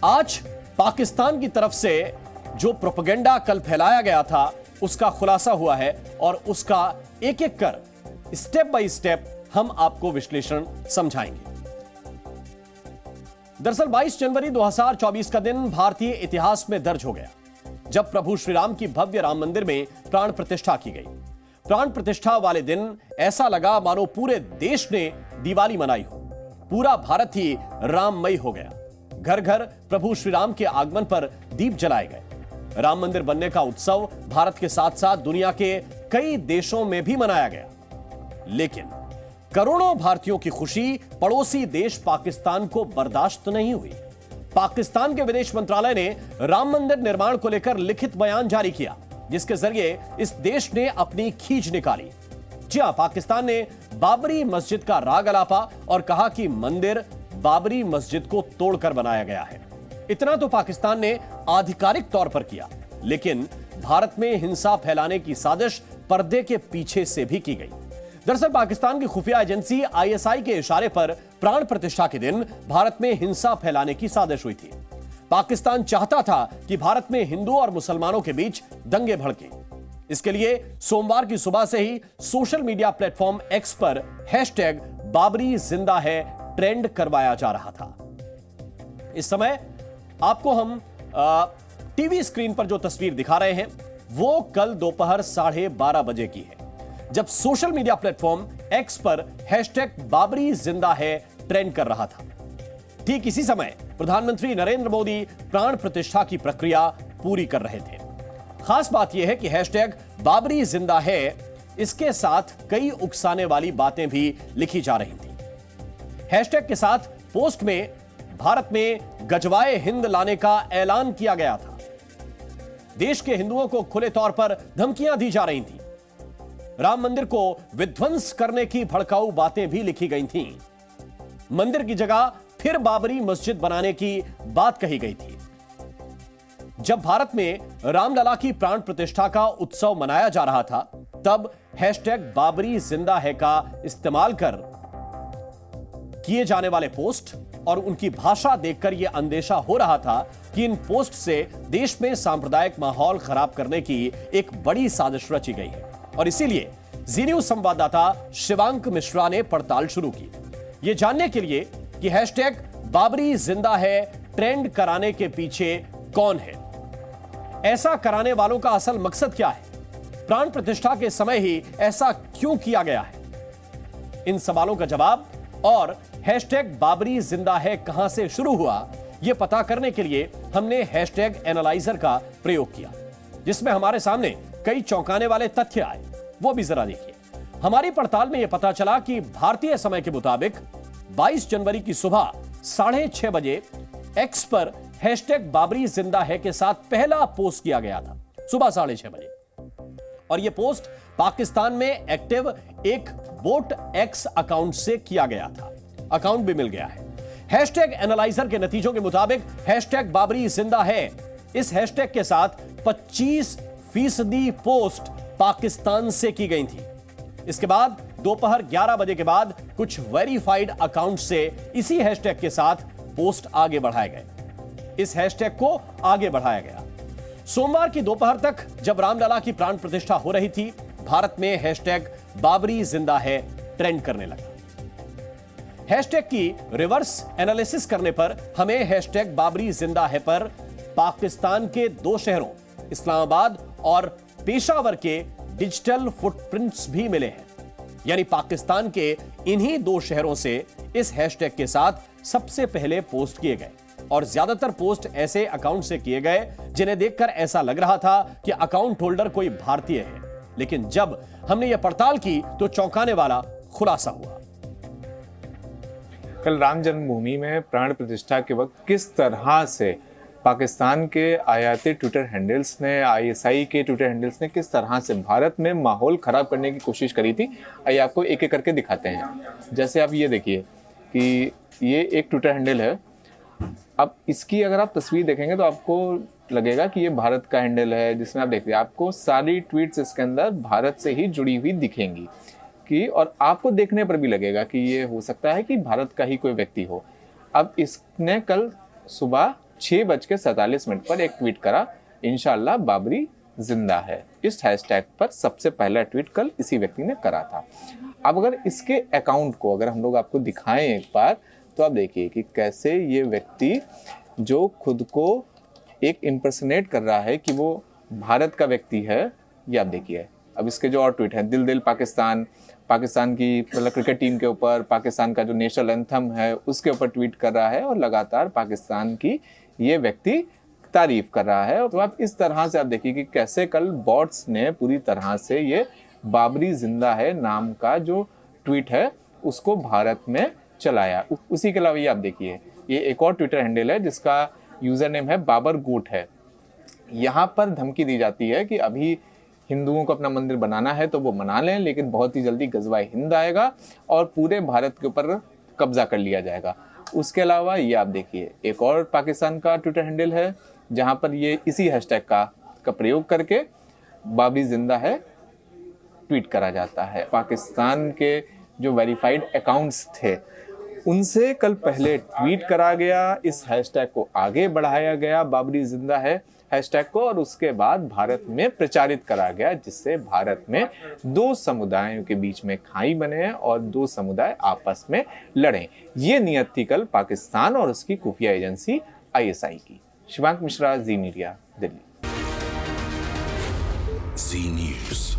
आज पाकिस्तान की तरफ से जो प्रोपेगेंडा कल फैलाया गया था उसका खुलासा हुआ है और उसका एक एक कर स्टेप बाय स्टेप हम आपको विश्लेषण समझाएंगे। दरअसल 22 जनवरी 2024 का दिन भारतीय इतिहास में दर्ज हो गया जब प्रभु श्री राम की भव्य राम मंदिर में प्राण प्रतिष्ठा की गई। प्राण प्रतिष्ठा वाले दिन ऐसा लगा मानो पूरे देश ने दिवाली मनाई हो, पूरा भारत ही राममय हो गया। घर घर प्रभु श्री राम के आगमन पर दीप जलाए गए। राम मंदिर बनने का उत्सव भारत के साथ साथ दुनिया के कई देशों में भी मनाया गया, लेकिन करोड़ों भारतीयों की खुशी पड़ोसी देश पाकिस्तान को बर्दाश्त नहीं हुई। पाकिस्तान के विदेश मंत्रालय ने राम मंदिर निर्माण को लेकर लिखित बयान जारी किया, जिसके जरिए इस देश ने अपनी खींच निकाली। जी हां, पाकिस्तान ने बाबरी मस्जिद का राग अलापा और कहा कि मंदिर बाबरी मस्जिद को तोड़कर बनाया गया है। इतना तो पाकिस्तान ने आधिकारिक तौर पर किया, लेकिन भारत में हिंसा फैलाने की साजिश पर्दे के पीछे से भी की गई। दरअसल पाकिस्तान की खुफिया एजेंसी आईएसआई के इशारे पर प्राण प्रतिष्ठा के दिन भारत में हिंसा फैलाने की साजिश हुई थी। पाकिस्तान चाहता था कि भारत में हिंदू और मुसलमानों के बीच दंगे भड़के। इसके लिए सोमवार की सुबह से ही सोशल मीडिया प्लेटफॉर्म एक्स पर हैशटैग बाबरी जिंदा है ट्रेंड करवाया जा रहा था। इस समय आपको हम टीवी स्क्रीन पर जो तस्वीर दिखा रहे हैं वो कल दोपहर 12:30 बजे की है, जब सोशल मीडिया प्लेटफॉर्म एक्स पर हैशटैग बाबरी जिंदा है ट्रेंड कर रहा था। ठीक इसी समय प्रधानमंत्री नरेंद्र मोदी प्राण प्रतिष्ठा की प्रक्रिया पूरी कर रहे थे। खास बात यह है कि हैशटैग बाबरी जिंदा है, इसके साथ कई उकसाने वाली बातें भी लिखी जा रही थी। हैशटैग के साथ पोस्ट में भारत में गजवाए हिंद लाने का ऐलान किया गया था। देश के हिंदुओं को खुले तौर पर धमकियां दी जा रही थीं। राम मंदिर को विध्वंस करने की भड़काऊ बातें भी लिखी गई थीं। मंदिर की जगह फिर बाबरी मस्जिद बनाने की बात कही गई थी। जब भारत में रामलला की प्राण प्रतिष्ठा का उत्सव मनाया जा रहा था, तब हैशटैग बाबरी जिंदा है का इस्तेमाल कर किए जाने वाले पोस्ट और उनकी भाषा देखकर यह अंदेशा हो रहा था कि इन पोस्ट से देश में सांप्रदायिक माहौल खराब करने की एक बड़ी साजिश रची गई है। और इसीलिए जी न्यूज संवाददाता शिवांक मिश्रा ने पड़ताल शुरू की, यह जानने के लिए कि हैशटैग बाबरी जिंदा है ट्रेंड कराने के पीछे कौन है, ऐसा कराने वालों का असल मकसद क्या है, प्राण प्रतिष्ठा के समय ही ऐसा क्यों किया गया है। इन सवालों का जवाब और हैशटैग बाबरी जिंदा है कहां से शुरू हुआ, यह पता करने के लिए हमने हैशटैग एनालाइजर का प्रयोग किया, जिसमें हमारे सामने कई चौंकाने वाले तथ्य आए। वो भी जरा देखिए। हमारी पड़ताल में यह पता चला कि भारतीय समय के मुताबिक 22 जनवरी की सुबह 6:30 बजे एक्स पर हैशटैग बाबरी जिंदा है के साथ पहला पोस्ट किया गया था, सुबह 6:30 बजे। और यह पोस्ट पाकिस्तान में एक्टिव एक वोट एक्स अकाउंट से किया गया था। अकाउंट भी मिल गया है। हैशटैग एनालाइजर के नतीजों के मुताबिक हैशटैग बाबरी जिंदा है, इस हैशटैग के साथ 25% पोस्ट पाकिस्तान से की गई थी। इसके बाद दोपहर 11 बजे के बाद कुछ वेरीफाइड अकाउंट से इसी हैशटैग के साथ पोस्ट आगे बढ़ाए गए। इस हैशटैग को आगे बढ़ाया गया। सोमवार की दोपहर तक जब रामलला की प्राण प्रतिष्ठा हो रही थी, भारत में हैशटैग बाबरी जिंदा है ट्रेंड करने लगा। हैशटैग की रिवर्स एनालिसिस करने पर हमें हैशटैग बाबरी जिंदा है पर पाकिस्तान के 2 शहरों इस्लामाबाद और पेशावर के डिजिटल फुटप्रिंट्स भी मिले हैं। यानी पाकिस्तान के इन्हीं 2 शहरों से इस हैशटैग के साथ सबसे पहले पोस्ट किए गए और ज्यादातर पोस्ट ऐसे अकाउंट से किए गए जिन्हें देखकर ऐसा लग रहा था कि अकाउंट होल्डर कोई भारतीय है। लेकिन जब हमने यह पड़ताल की तो चौंकाने वाला खुलासा हुआ। कल राम जन्मभूमि में प्राण प्रतिष्ठा के वक्त किस तरह से पाकिस्तान के आयाती ट्विटर हैंडल्स ने, आईएसआई के ट्विटर हैंडल्स ने किस तरह से भारत में माहौल खराब करने की कोशिश करी थी, आइए आपको एक एक करके दिखाते हैं। जैसे आप ये देखिए कि ये एक ट्विटर हैंडल है। अब इसकी अगर आप तस्वीर देखेंगे तो आपको लगेगा कि ये भारत का हैंडल है, जिसमें आप देखिए आपको सारी ट्वीट्स इसके अंदर भारत से ही जुड़ी हुई दिखेंगी कि, और आपको देखने पर भी लगेगा कि ये हो सकता है कि भारत का ही कोई व्यक्ति हो। अब इसने कल सुबह 6:47 पर एक ट्वीट करा, इंशाल्लाह बाबरी जिंदा है। इस हैशटैग पर सबसे पहला ट्वीट कल इसी व्यक्ति ने करा था। अब अगर इसके अकाउंट को अगर हम लोग आपको दिखाएं एक बार, तो आप देखिए कि कैसे ये व्यक्ति जो खुद को एक इम्पर्सनेट कर रहा है कि वो भारत का व्यक्ति है, ये आप देखिए। अब इसके जो और ट्वीट हैं, दिल दिल पाकिस्तान, पाकिस्तान की मतलब क्रिकेट टीम के ऊपर, पाकिस्तान का जो नेशनल एंथम है उसके ऊपर ट्वीट कर रहा है और लगातार पाकिस्तान की ये व्यक्ति तारीफ कर रहा है। तो आप इस तरह से आप देखिए कि कैसे कल बॉट्स ने पूरी तरह से ये बाबरी जिंदा है नाम का जो ट्वीट है उसको भारत में चलाया। उसी के अलावा ये आप देखिए, ये एक और ट्विटर हैंडल है जिसका यूजर नेम है बाबर गोट है। यहाँ पर धमकी दी जाती है कि अभी हिंदुओं को अपना मंदिर बनाना है तो वो मना लें, लेकिन बहुत ही जल्दी गजवा हिंद आएगा और पूरे भारत के ऊपर कब्जा कर लिया जाएगा। उसके अलावा ये आप देखिए, एक और पाकिस्तान का ट्विटर हैंडल है जहाँ पर ये इसी हैशटैग का प्रयोग करके बाबरी जिंदा है ट्वीट करा जाता है। पाकिस्तान के जो वेरीफाइड अकाउंट्स थे उनसे कल पहले ट्वीट करा गया, इस हैशटैग को आगे बढ़ाया गया बाबरी जिंदा है हैशटैग को, और उसके बाद भारत में प्रचारित करा गया, जिससे भारत में दो समुदायों के बीच में खाई बने और दो समुदाय आपस में लड़ें। ये नियत थी कल पाकिस्तान और उसकी खुफिया एजेंसी ISI की। शिवांक मिश्रा, जी मीडिया, दिल्ली। जी न्यूज़।